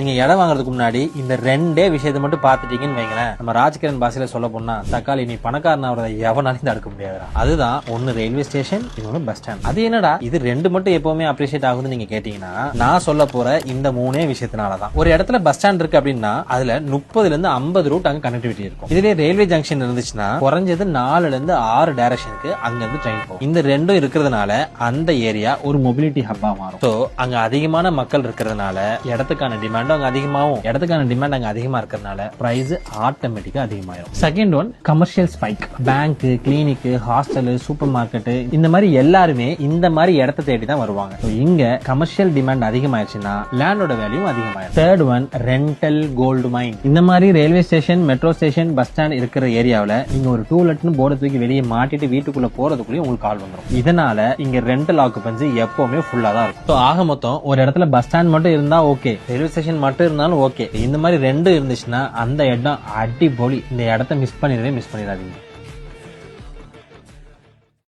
நீங்க இடம் வாங்குறதுக்கு முன்னாடி இந்த ரெண்டே விஷயத்தை மட்டும் பாத்துட்டீங்கன்னு வைங்களேன், நம்ம ராஜ்கிரண் பாஷையில சொல்ல போனா தக்காளி நீ பணக்காரன் அவரை எவனாலையும் தடுக்க முடியாது. அதுதான் ஒன்னு ரயில்வே ஸ்டேஷன், இன்னொன்னு பஸ் ஸ்டாண்ட். அது என்னடா இது ரெண்டு மட்டும் எப்பவுமே அப்ரிஷியேட் ஆகுதுன்னு நீங்க கேட்டீங்கன்னா, நான் சொல்ல போற இந்த மூணே விஷயத்தினாலதான். ஒரு இடத்துல பஸ் ஸ்டாண்ட் இருக்கு அப்படின்னா அதுல 30 ல இருந்து 50 ரூட் அங்க கனெக்டிவிட்டி இருக்கும். இதுவே ரயில்வே ஜங்ஷன் இருந்துச்சுன்னா குறைஞ்சது 4 ல இருந்து 6 டைரக்ஷனுக்கு அங்க இருந்து ட்ரெயின் போகும். இந்த ரெண்டும் இருக்கிறதுனால அந்த ஏரியா ஒரு மொபிலிட்டி ஹப்பா மாறும். சோ அங்க அதிகமான மக்கள் இருக்கிறதுனால இடத்துக்கான டிமாண்ட் அங்க அதிகமாகும். இடத்துக்கான டிமாண்ட் அங்க அதிகமா இருக்கிறதுனால பிரைஸ் ஆட்டோமேட்டிக்கா அதிகமாயிரும். Second one commercial spike. Bank, clinic, hostel, super market இந்த மாதிரி எல்லாருமே இந்த மாதிரி இடத்தை தேடி தான் வருவாங்க. இங்க கமர்ஷியல் டிமாண்ட் அதிகமாயிருச்சுன்னா லேண்டோட வேல்யூ அதிகமாயிரும். Third one rental gold mine. இந்த மாதிரி railway station, metro station, bus stand இருக்கிற ஏரியாவில் நீங்க ஒரு டூலெட்னு போர்டை தூக்கி வெளியே மாட்டிட்டு வீட்டுக்குள்ள போறதுக்குள்ளேயும் உங்களுக்கு கால் வந்துடும். இதனால இங்க ரெண்டல் ஆக்குபன்சி எப்பவுமே ஃபுல்லா தான் இருக்கும். ஆக மொத்தம் ஒரு இடத்துல பஸ் ஸ்டாண்ட் மட்டும் இருந்தா ஓகே, ரயில்வே ஸ்டேஷன் மட்டும் இருந்தாலும் ஓகே. இந்த மாதிரி ரெண்டு இருந்துச்சுன்னா அந்த இடம் அடிப்பொலி. இந்த இடத்த மிஸ் பண்ணிடாதீங்க.